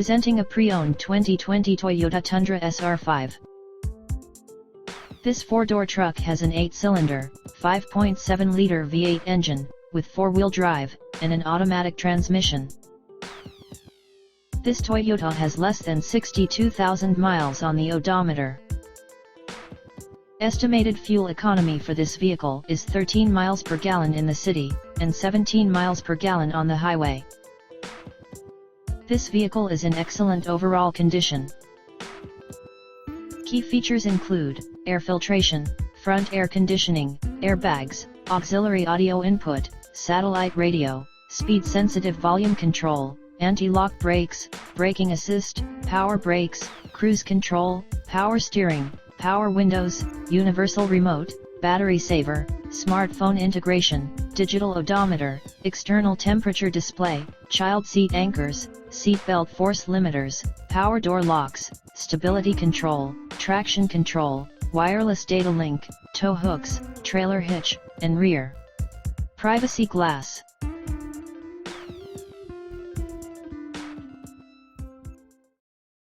Presenting a pre-owned 2020 Toyota Tundra SR5. This four-door truck has an 8-cylinder, 5.7-liter V8 engine, with four-wheel drive, and an automatic transmission. This Toyota has less than 62,000 miles on the odometer. Estimated fuel economy for this vehicle is 13 miles per gallon in the city, and 17 miles per gallon on the highway. This vehicle is in excellent overall condition. Key features include air filtration, front air conditioning, airbags, auxiliary audio input, satellite radio, speed-sensitive volume control, anti-lock brakes, braking assist, power brakes, cruise control, power steering, power windows, universal remote, battery saver, smartphone integration, digital odometer, external temperature display, child seat anchors, seat belt force limiters, power door locks, stability control, traction control, wireless data link, tow hooks, trailer hitch, and rear privacy glass.